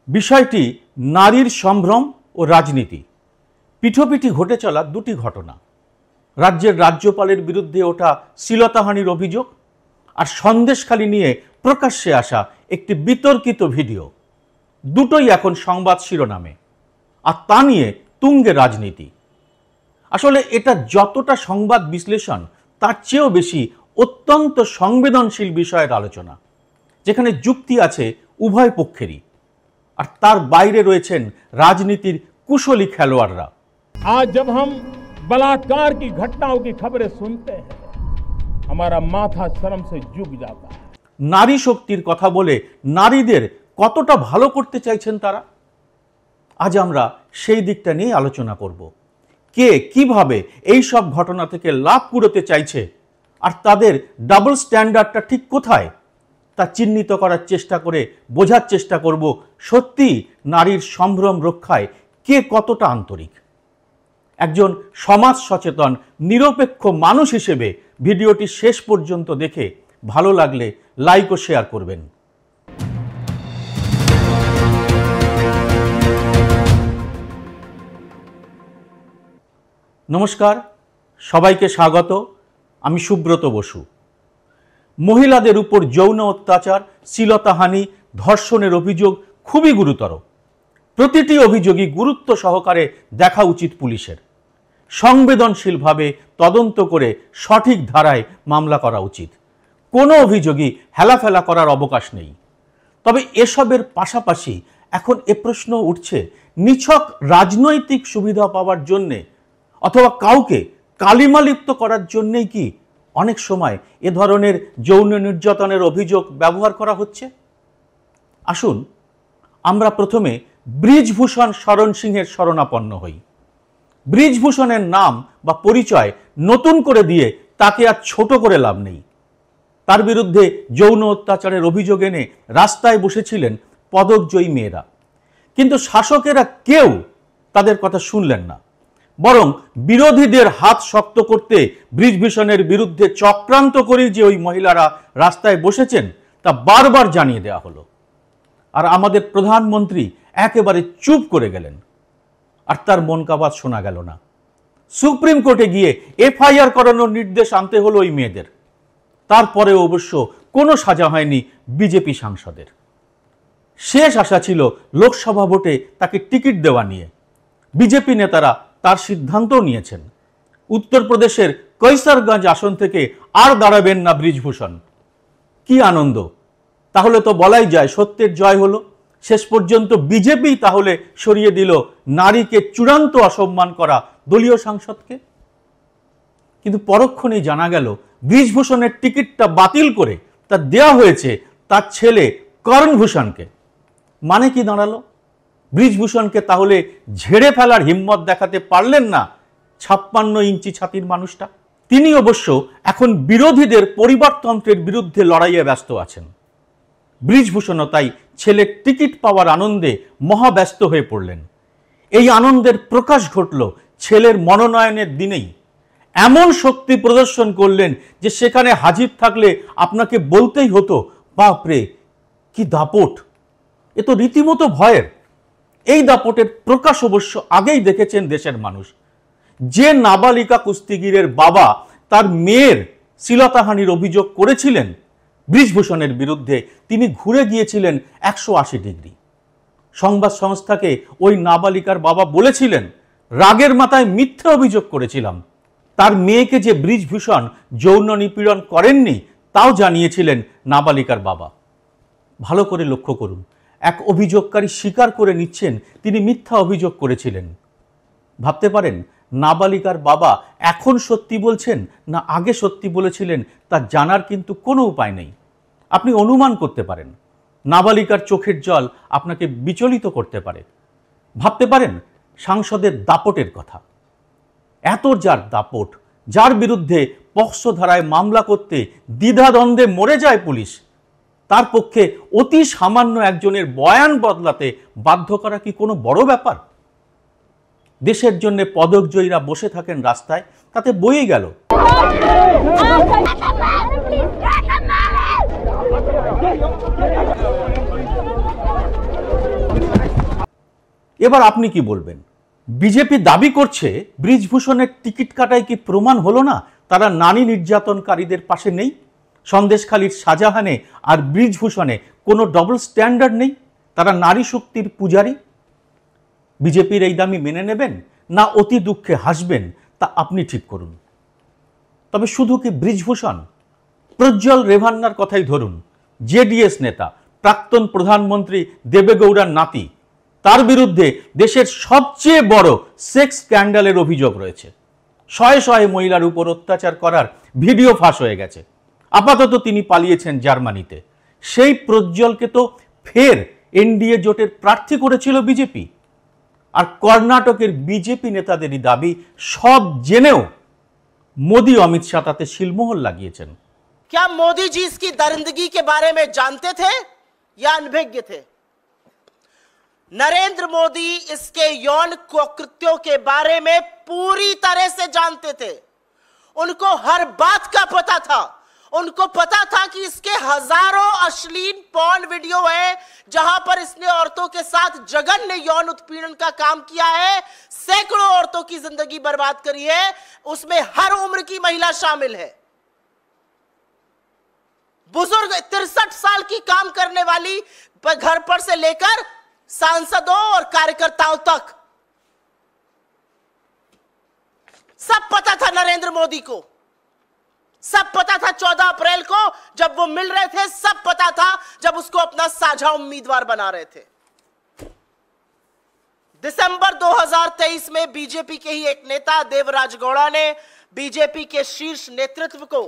বিষয়টি নারীর সম্ভ্রম ও রাজনীতি। পিঠোপিঠি ঘটে চলা দুটি ঘটনা। রাজ্যের রাজ্যপালের বিরুদ্ধে ওঠা শ্লীলতাহানির অভিযোগ আর সন্দেশখালি নিয়ে প্রকাশ্যে আসা একটি বিতর্কিত ভিডিও। দুটোই এখন সংবাদ শিরোনামে, আর তা নিয়ে তুঙ্গে রাজনীতি। আসলে এটা যতটা সংবাদ বিশ্লেষণ তার চেয়েও বেশি অত্যন্ত সংবেদনশীল বিষয়ের আলোচনা, যেখানে যুক্তি আছে উভয় পক্ষেরই, আর তার বাইরে রয়েছেন রাজনীতির কুশলী খেলোয়াড়রা। आज जब हम बलात्कार की घटनाओं की खबरें सुनते हैं, हमारा माथा शर्म से झुक जाता है। নারী শক্তির কথা বলে নারীদের কতটা ভালো করতে চাইছেন তারা? আজ আমরা সেই দিকটা নিয়ে আলোচনা করব। কে কিভাবে এই সব ঘটনা থেকে লাভ কুড়োতে চাইছে, আর তাদের ডাবল স্ট্যান্ডার্ডটা ঠিক কোথায়, তা চিহ্নিত করার চেষ্টা করে বোঝার চেষ্টা করব সত্যি নারীর সম্ভ্রম রক্ষায় কে কতটা আন্তরিক। একজন সমাজ সচেতন নিরপেক্ষ মানুষ হিসেবে ভিডিওটি শেষ পর্যন্ত দেখে ভালো লাগলে লাইক ও শেয়ার করবেন। নমস্কার, সবাইকে স্বাগত। আমি সুব্রত বসু। মহিলাদের উপর যৌন অত্যাচার, শ্লীলতাহানি, ধর্ষণের অভিযোগ খুবই গুরুতর। প্রতিটি অভিযোগই গুরুত্ব সহকারে দেখা উচিত পুলিশের। সংবেদনশীলভাবে তদন্ত করে সঠিক ধারায় মামলা করা উচিত। কোনো অভিযোগই হেলাফেলা করার অবকাশ নেই। তবে এসবের পাশাপাশি এখন এ প্রশ্ন উঠছে, নিছক রাজনৈতিক সুবিধা পাওয়ার জন্যে অথবা কাউকে কালিমালিপ্ত করার জন্যেই কি অনেক সময় এ ধরনের যৌন নির্যাতনের অভিযোগ ব্যবহার করা হচ্ছে? আসুন আমরা প্রথমে ব্রিজভূষণ শরণ সিংহের শরণাপন্ন হই। ব্রিজভূষণের নাম বা পরিচয় নতুন করে দিয়ে তাকে আর ছোট করে লাভ নেই। তার বিরুদ্ধে যৌন অত্যাচারের অভিযোগ এনে রাস্তায় বসেছিলেন পদকজয়ী মেয়েরা, কিন্তু শাসকেরা কেউ তাদের কথা শুনলেন না। বরং বিরোধীদের হাত শক্ত করতে ব্রিজভূষণের বিরুদ্ধে চক্রান্ত করে যে ওই মহিলারা রাস্তায় বসেছেন তা বারবার জানিয়ে দেওয়া হলো। আর আমাদের প্রধানমন্ত্রী একেবারে চুপ করে গেলেন, আর তার মন কাবাত শোনা গেল না। সুপ্রিম কোর্টে গিয়ে এফআইআর করানোর নির্দেশ আনতে হলো ওই মেয়েদের। তারপরে অবশ্য কোনো সাজা হয়নি বিজেপি সাংসদের। শেষ আশা ছিল লোকসভা ভোটে তাকে টিকিট দেওয়া নিয়ে। বিজেপি নেতারা তার সিদ্ধান্তও নিয়েছেন। উত্তরপ্রদেশের কৈসারগঞ্জ আসন থেকে আর দাঁড়াবেন না ব্রিজভূষণ। কি আনন্দ! তাহলে তো বলাই যায় সত্যের জয় হলো। শেষ পর্যন্ত বিজেপি তাহলে সরিয়ে দিল নারীকে চূড়ান্ত অসম্মান করা দলীয় সাংসদকে। কিন্তু পরক্ষণেই জানা গেল ব্রিজভূষণের টিকিটটা বাতিল করে তা দেওয়া হয়েছে তার ছেলে করণভূষণকে। মানে কি দাঁড়ালো? ব্রিজভূষণকে তাহলে ঝেড়ে ফেলার হিম্মত দেখাতে পারলেন না 56 ইঞ্চি ছাতির মানুষটা। তিনি অবশ্য এখন বিরোধীদের পরিবারতন্ত্রের বিরুদ্ধে লড়াইয়ে ব্যস্ত আছেন। ব্রিজভূষণও তাই ছেলের টিকিট পাওয়ার আনন্দে মহাব্যস্ত হয়ে পড়লেন। এই আনন্দের প্রকাশ ঘটল ছেলের মনোনয়নের দিনেই। এমন শক্তি প্রদর্শন করলেন যে সেখানে হাজির থাকলে আপনাকে বলতেই হতো, বাপরে কি দাপট! এ তো রীতিমতো ভয়ের। এই দাপটের প্রকাশ অবশ্য আগেই দেখেছেন দেশের মানুষ। যে নাবালিকা কুস্তিগিরের বাবা তার মেয়ের শ্লীলতাহানির অভিযোগ করেছিলেন ব্রিজভূষণের বিরুদ্ধে, তিনি ঘুরে গিয়েছিলেন 180 ডিগ্রি। সংবাদ সংস্থাকে ওই নাবালিকার বাবা বলেছিলেন, রাগের মাথায় মিথ্যে অভিযোগ করেছিলাম। তার মেয়েকে যে ব্রিজভূষণ যৌন নিপীড়ন করেননি তাও জানিয়েছিলেন নাবালিকার বাবা। ভালো করে লক্ষ্য করুন, এক অভিযোগকারী স্বীকার করে নিচ্ছেন তিনি মিথ্যা অভিযোগ করেছিলেন। ভাবতে পারেন নাবালিকার বাবা এখন সত্যি বলছেন না আগে সত্যি বলেছিলেন তা জানার কিন্তু কোনো উপায় নেই। আপনি অনুমান করতে পারেন। নাবালিকার চোখের জল আপনাকে বিচলিত করতে পারে। ভাবতে পারেন সাংসদের দাপটের কথা। এত যার দাপট, যার বিরুদ্ধে পক্সো ধারায় মামলা করতে দ্বিধাদ্বন্দ্বে মরে যায় পুলিশ, তার পক্ষে অতি সামান্য একজনের বয়ান বদলাতে বাধ্য করা কি কোনো বড় ব্যাপার? দেশের জন্য পদকজয়ীরা বসে থাকেন রাস্তায়, তাতে বয়ে গেল। এবার আপনি কি বলবেন? বিজেপি দাবি করছে ব্রিজভূষণের টিকিট কাটায় কি প্রমাণ হলো না তারা নারী নির্যাতনকারীদের পাশে নেই? সন্দেশখালীর শাহজাহানে আর ব্রিজভূষণে কোনো ডবল স্ট্যান্ডার্ড নেই, তারা নারী শক্তির পূজারী। বিজেপির এই দাবি মেনে নেবেন না অতি দুঃখে হাসবেন তা আপনি ঠিক করুন। তবে শুধু কি ব্রিজভূষণ? প্রজ্জ্বল রেভান্নার কথাই ধরুন, জেডিএস নেতা, প্রাক্তন প্রধানমন্ত্রী দেবেগৌড়ার নাতি, তার বিরুদ্ধে দেশের সবচেয়ে বড় সেক্স স্ক্যান্ডালের অভিযোগ রয়েছে। শয়ে শয়ে মহিলার উপর অত্যাচার করার ভিডিও ফাঁস হয়ে গেছে। আপাতত তিনি পালিয়েছেন জার্মানিতে। সেই প্রজ্জ্বলকে তো ফের এনডিএ জোটের প্রার্থী করেছিল বিজেপি। আর কর্ণাটকের বিজেপি নেতাদেরই দাবি সব জেনেও মোदी अमित शाह ताते शिलमोहर লাগিয়েছেন। क्या मोदी जी इसकी दरिंदगी के बारे में जानते थे या अनभिज्ञ थे? नरेंद्र मोदी इसके यौन कुकृत्यों के बारे में पूरी तरह से जानते थे। उनको हर बात का पता था। उनको पता था कि इसके हजारों अश्लील पॉर्न वीडियो है जहां पर इसने औरतों के साथ जघन्य यौन उत्पीड़न का काम किया है, सैकड़ों औरतों की जिंदगी बर्बाद करी है, उसमें हर उम्र की महिला शामिल है। बुजुर्ग 63 साल की काम करने वाली घर पर से लेकर सांसदों और कार्यकर्ताओं तक सब पता था नरेंद्र मोदी को। सब पता था 14 अप्रैल को जब वो मिल रहे थे, सब पता था जब उसको अपना साझा उम्मीदवार बना रहे थे। दिसंबर 2023 में बीजेपी के ही एक नेता देवराज गौड़ा ने बीजेपी के शीर्ष नेतृत्व को,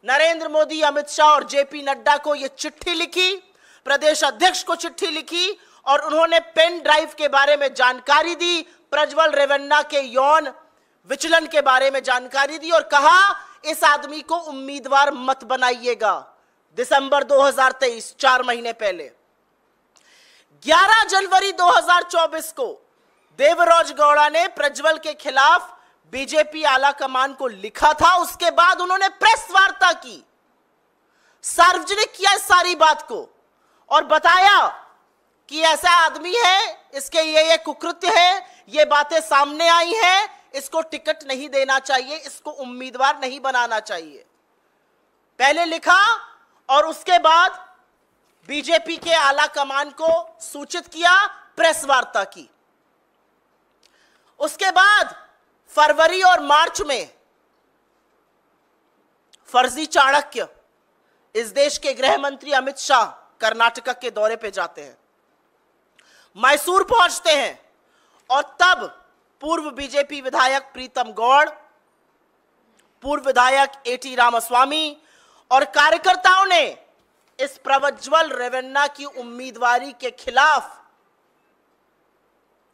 नरेंद्र मोदी, अमित शाह और जेपी नड्डा को यह चिट्ठी लिखी, प्रदेश अध्यक्ष को चिट्ठी लिखी और उन्होंने पेन ड्राइव के बारे में जानकारी दी, प्रज्वल रेवन्ना के यौन विचलन के बारे में जानकारी दी और कहा इस आदमी को उम्मीदवार मत बनाइएगा। दिसंबर 2023, 4 महीने पहले। 11 जनवरी 2024 को देवराज गौड़ा ने प्रज्वल के खिलाफ बीजेपी आला कमान को लिखा था। उसके बाद उन्होंने प्रेस वार्ता की, सार्वजनिक किया इस सारी बात को और बताया कि ऐसा आदमी है, इसके ये कुकृत्य है, ये बातें सामने आई हैं, इसको टिकट नहीं देना चाहिए, इसको उम्मीदवार नहीं बनाना चाहिए। पहले लिखा और उसके बाद बीजेपी के आला कमान को सूचित किया, प्रेस वार्ता की। उसके बाद फरवरी और मार्च में फर्जी चाणक्य इस देश के गृह मंत्री अमित शाह कर्नाटक के दौरे पे जाते हैं, मैसूर पहुंचते हैं और तब पूर्व बीजेपी विधायक प्रीतम गौड़, पूर्व विधायक एटी रामास्वामी और कार्यकर्ताओं ने इस प्रज्वल रेवन्ना की उम्मीदवारी के खिलाफ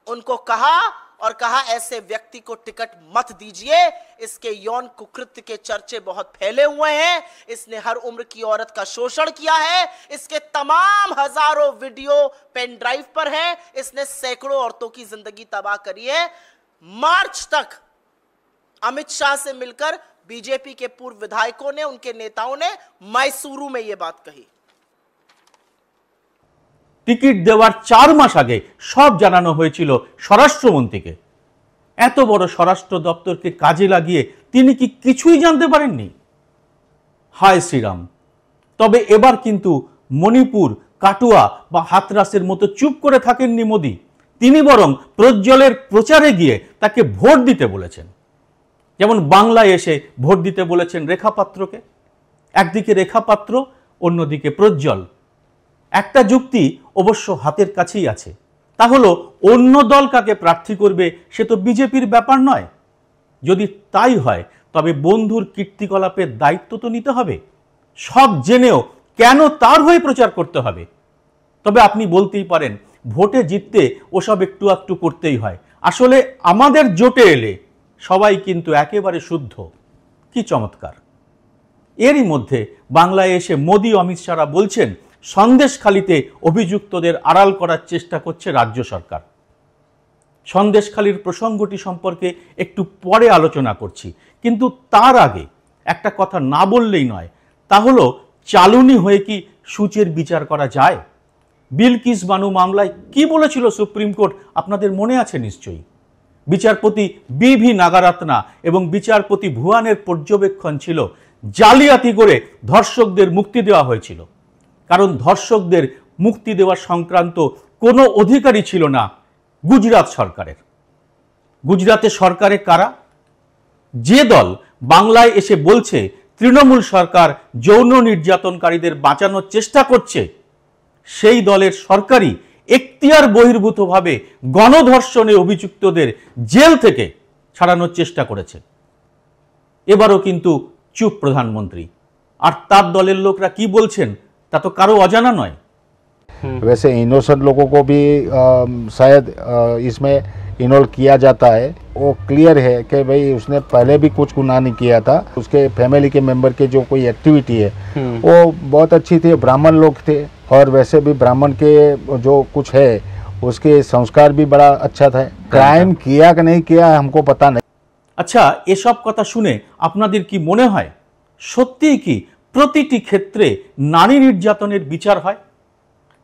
उनको कहा और कहा ऐसे व्यक्ति को टिकट मत दीजिए, इसके यौन कुकृत्य के चर्चे बहुत फैले हुए हैं, इसने हर उम्र की औरत का शोषण किया है, इसके तमाम हजारों वीडियो पेन ड्राइव पर हैं, इसने सैकड़ों औरतों की जिंदगी तबाह करी है। मार्च तक अमित शाह से मिलकर बीजेपी के पूर्व विधायकों ने, उनके नेताओं ने मैसूरू में यह बात कही। টিকিট দেওয়ার 4 মাস আগে সব জানানো হয়েছিল স্বরাষ্ট্রমন্ত্রীকে। এত বড় স্বরাষ্ট্র দপ্তরকে কাজে লাগিয়ে তিনি কি কিছুই জানতে পারেননি? হায় শ্রীরাম। তবে এবার কিন্তু মণিপুর, কাটুয়া বা হাতরাসের মতো চুপ করে থাকেননি মোদি। তিনি বরং প্রজ্জ্বলের প্রচারে গিয়ে তাকে ভোট দিতে বলেছেন। যেমন বাংলায় এসে ভোট দিতে বলেছেন রেখা পাত্রকে। একদিকে রেখা পাত্র, অন্যদিকে প্রজ্জ্বল। একটা যুক্তি অবশ্য হাতের কাছেই আছে, তা হলো অন্য দল কাকে প্রার্থী করবে সে তো বিজেপির ব্যাপার নয়। যদি তাই হয় তবে বন্ধুর কীর্তিকলাপের দায়িত্ব তো নিতে হবে। সব জেনেও কেন তার হয়ে প্রচার করতে হবে? তবে আপনি বলতেই পারেন ভোটে জিততে ওসব একটু একটু করতেই হয়। আসলে আমাদের জোটে এলে সবাই কিন্তু একেবারে শুদ্ধ। কি চমৎকার! এরই মধ্যে বাংলায় এসে মোদি, অমিত শাহ বলছেন সন্দেশখালীতে অভিযুক্তদের আড়াল করার চেষ্টা করছে রাজ্য সরকার। সন্দেশখালীর প্রসঙ্গটি সম্পর্কে একটু পরে আলোচনা করছি, কিন্তু তার আগে একটা কথা না বললেই নয়, তা হলো চালুনি হয়ে কি সূচের বিচার করা যায়? বিলকিস বানু মামলায় কি বলেছিল সুপ্রিম কোর্ট আপনাদের মনে আছে নিশ্চয়ই। বিচারপতি বি.ভি. নাগারাত্না এবং বিচারপতি ভুয়ানের পর্যবেক্ষণ ছিল জালিয়াতি করে ধর্ষকদের মুক্তি দেওয়া হয়েছিল, কারণ ধর্ষকদের মুক্তি দেওয়া সংক্রান্ত কোনো অধিকারই ছিল না গুজরাট সরকারের। গুজরাতে সরকারে কারা? যে দল বাংলায় এসে বলছে তৃণমূল সরকার যৌন নির্যাতনকারীদের বাঁচানোর চেষ্টা করছে, সেই দলের সরকারই এখতিয়ার বহির্ভূতভাবে গণধর্ষণে অভিযুক্তদের জেল থেকে ছাড়ানোর চেষ্টা করেছে। এবারও কিন্তু চুপ প্রধানমন্ত্রী, আর তার দলের লোকরা কি বলছেন তা তো কারো অজানা নয়। वैसे इनोसेंट लोगों को भी शायद इसमें इन्वॉल्व किया जाता है। वो क्लियर है कि भाई उसने पहले भी कुछ गुनाह नहीं किया था, उसके फैमिली के मेंबर के जो कोई एक्टिविटी है वो बहुत अच्छी थी, ब्राह्मण लोग थे, और वैसे भी ब्राह्मण के जो कुछ है उसके संस्कार भी बड़ा अच्छा था। क्राइम किया कि नहीं किया हमको पता नहीं। আচ্ছা, এসব কথা শুনে আপনাদের কি মনে হয় সত্যিই কি প্রতিটি ক্ষেত্রে নারী নির্যাতনের বিচার হয়,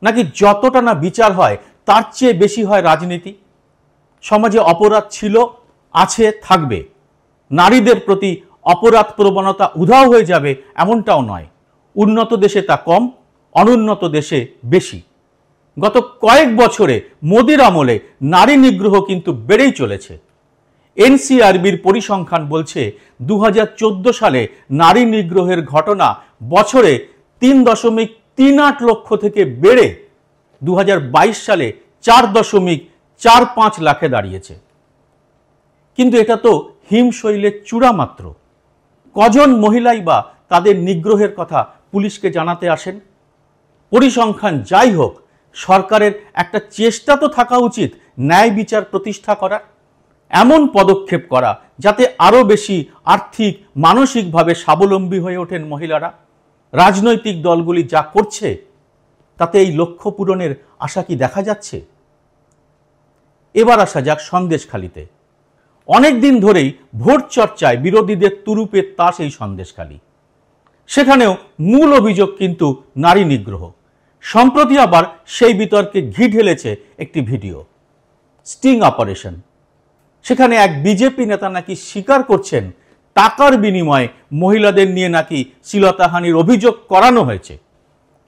নাকি যতটা না বিচার হয় তার চেয়ে বেশি হয় রাজনীতি? সমাজে অপরাধ ছিল, আছে, থাকবে। নারীদের প্রতি অপরাধ প্রবণতা উধাও হয়ে যাবে এমনটাও নয়। উন্নত দেশে তা কম, অনুন্নত দেশে বেশি। গত কয়েক বছরে মোদির আমলে নারী নিগ্রহ কিন্তু বেড়েই চলেছে। এনসিআরবির পরিসংখ্যান বলছে 2014 সালে নারী নিগ্রহের ঘটনা বছরে 3.38 লক্ষ থেকে বেড়ে 2022 সালে 4.45 লাখে দাঁড়িয়েছে। কিন্তু এটা তো হিমশৈলের চূড়া মাত্র। কজন মহিলাই বা তাদের নিগ্রহের কথা পুলিশকে জানাতে আসেন? পরিসংখ্যান যাই হোক, সরকারের একটা চেষ্টা তো থাকা উচিত ন্যায় বিচার প্রতিষ্ঠা করার, এমন পদক্ষেপ করা যাতে আরও বেশি আর্থিক মানসিকভাবে স্বাবলম্বী হয়ে ওঠেন মহিলারা। রাজনৈতিক দলগুলি যা করছে তাতে এই লক্ষ্য পূরণের আশা কি দেখা যাচ্ছে? এবার আসা যাক সন্দেশখালিতে। অনেক দিন ধরেই ভোট চর্চায় বিরোধীদের তুরুপের তাস এই সন্দেশখালি। সেখানেও মূল অভিযোগ কিন্তু নারী নিগ্রহ। সম্প্রতি আবার সেই বিতর্কে ঘি ঢেলেছে একটি ভিডিও, স্টিং অপারেশন। সেখানে এক বিজেপি নেতা নাকি স্বীকার করছেন টাকার বিনিময়ে মহিলাদের নিয়ে নাকি শ্লীলতাহানির অভিযোগ করানো হয়েছে।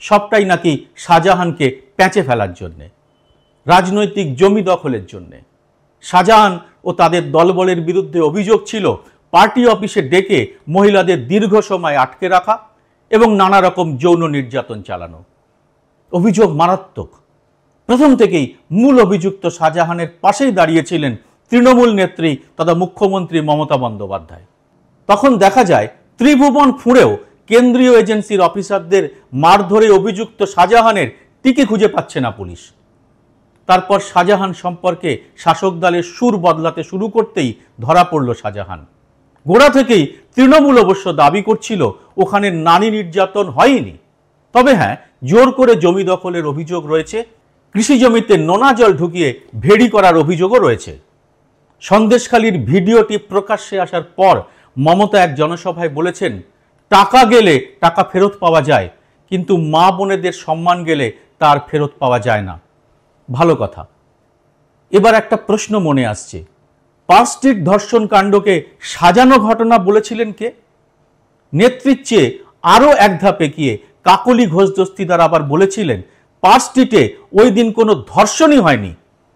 সবটাই নাকি শাহজাহানকে প্যাঁচে ফেলার জন্যে, রাজনৈতিক জমি দখলের জন্যে। শাহজাহান ও তাদের দলবলের বিরুদ্ধে অভিযোগ ছিল পার্টি অফিসে ডেকে মহিলাদের দীর্ঘ সময় আটকে রাখা এবং নানা রকম যৌন নির্যাতন চালানো। অভিযোগ মারাত্মক। প্রথম থেকেই মূল অভিযুক্ত শাহজাহানের পাশেই দাঁড়িয়েছিলেন তৃণমূল নেত্রী তথা মুখ্যমন্ত্রী মমতা বন্দ্যোপাধ্যায়। তখন দেখা যায় ত্রিভুবন ফুঁড়েও কেন্দ্রীয় এজেন্সির অফিসারদের মারধরে অভিযুক্ত শাহজাহানের টিকে খুঁজে পাচ্ছে না পুলিশ। তারপর শাহজাহান সম্পর্কে শাসক দলের সুর বদলাতে শুরু করতেই ধরা পড়ল শাহজাহান। গোড়া থেকেই তৃণমূল অবশ্য দাবি করছিল ওখানে নারী নির্যাতন হয়নি, তবে হ্যাঁ, জোর করে জমি দখলের অভিযোগ রয়েছে, কৃষি জমিতে নোনা জল ঢুকিয়ে ভেড়ি করার অভিযোগও রয়েছে। সন্দেশখালির ভিডিওটি প্রকাশ্যে আসার পর মমতা এক জনসভায় বলেছেন, টাকা গেলে টাকা ফেরত পাওয়া যায়, কিন্তু মা বোনেদের সম্মান গেলে তার ফেরত পাওয়া যায় না। ভালো কথা। এবার একটা প্রশ্ন মনে আসছে, পার্ক স্ট্রিট ধর্ষণ কাণ্ডকে সাজানো ঘটনা বলেছিলেন কে? নেত্রীর চেয়ে আরও এক ধাপ এগিয়ে কাকলি ঘোষ দস্তিদার আবার বলেছিলেন পার্ক স্ট্রিটে ওই দিন কোনো ধর্ষণই হয়নি,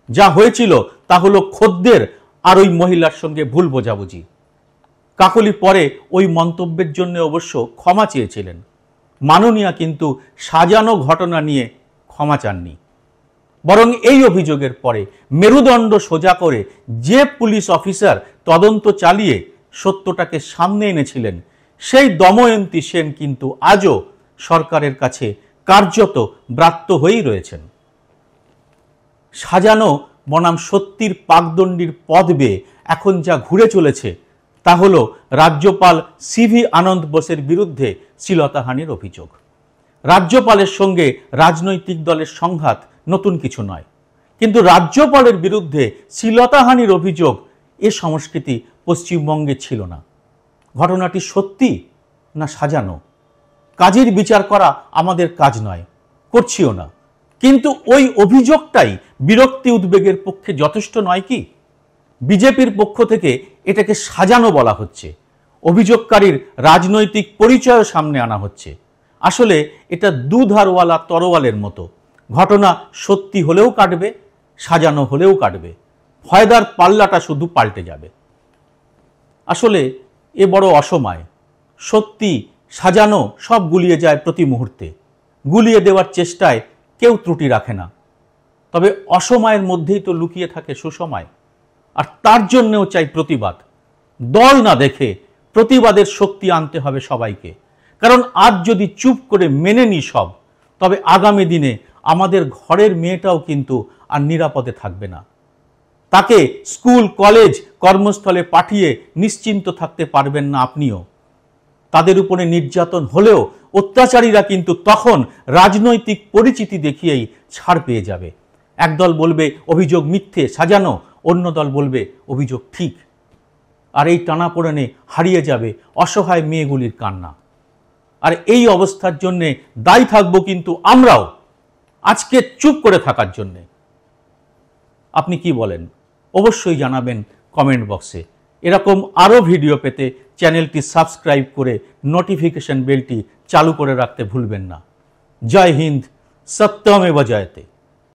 যা হয়েছিল তা হলো খদ্দের আর ওই মহিলার সঙ্গে ভুল বোঝাবুঝি। কাকলি পরে ওই মন্তব্যের জন্য অবশ্য ক্ষমা চেয়েছিলেন। মাননীয়া কিন্তু সাজানো ঘটনা নিয়ে ক্ষমা চাননি, বরং এই অভিযোগের পরে মেরুদণ্ড সোজা করে যে পুলিশ অফিসার তদন্ত চালিয়ে সত্যটাকে সামনে এনেছিলেন, সেই দময়ন্তী সেন কিন্তু আজও সরকারের কাছে কার্যত ব্রাত্য হয়েই রয়েছেন। সাজানো বনাম সত্যির পাকদণ্ডির পথ বেয়ে এখন যা ঘুরে চলেছে তা হল রাজ্যপাল সিভি আনন্দ বোসের বিরুদ্ধে শ্লীলতাহানির অভিযোগ। রাজ্যপালের সঙ্গে রাজনৈতিক দলের সংঘাত নতুন কিছু নয়, কিন্তু রাজ্যপালের বিরুদ্ধে শ্লীলতাহানির অভিযোগ এ সংস্কৃতি পশ্চিমবঙ্গে ছিল না। ঘটনাটি সত্যি না সাজানো? কাজের বিচার করা আমাদের কাজ নয়, করছিও না, কিন্তু ওই অভিযোগটাই বিরক্তি উদ্বেগের পক্ষে যথেষ্ট নয় কি? বিজেপির পক্ষ থেকে এটাকে সাজানো বলা হচ্ছে, অভিযোগকারীর রাজনৈতিক পরিচয় সামনে আনা হচ্ছে। আসলে এটা দুধারওয়ালা তরোয়ালের মতো, ঘটনা সত্যি হলেও কাটবে, সাজানো হলেও কাটবে, ফয়দার পাল্লাটা শুধু পাল্টে যাবে। আসলে এ বড় অসময়, সত্যি সাজানো সব গুলিয়ে যায় প্রতি মুহূর্তে, গুলিয়ে দেওয়ার চেষ্টায় কেউ ত্রুটি রাখে না। তবে অসময়ের মধ্যেই তো লুকিয়ে থাকে সুসময়, আর তার জন্যও চাই প্রতিবাদ। দল না দেখে প্রতিবাদের শক্তি আনতে হবে সবাইকে, কারণ আজ যদি চুপ করে মেনে নিই সব, তবে আগামী দিনে আমাদের ঘরের মেয়েটাও কিন্তু আর নিরাপদে থাকবে না। তাকে স্কুল কলেজ কর্মস্থলে পাঠিয়ে নিশ্চিন্ত থাকতে পারবেন না আপনিও। তাদের উপরে নির্যাতন হলেও অত্যাচারীরা কিন্তু তখন রাজনৈতিক পরিচিতি দেখিয়েই ছাড় পেয়ে যাবে। একদল বলবে অভিযোগ মিথ্যে সাজানো, অন্য দল বলবে অভিযোগ ঠিক। আর এই টানাপোড়েনে হারিয়ে যাবে অসহায় মেয়েগুলির কান্না। আর এই অবস্থার জন্যে দায়ী থাকবো কিন্তু আমরাও, আজকে চুপ করে থাকার জন্যে। আপনি কি বলেন? অবশ্যই জানাবেন কমেন্ট বক্সে। এরকম আরও ভিডিও পেতে চ্যানেলটি সাবস্ক্রাইব করে নোটিফিকেশন বেলটি চালু করে রাখতে ভুলবেন না। জয় হিন্দ, সত্যমেব জয়তে।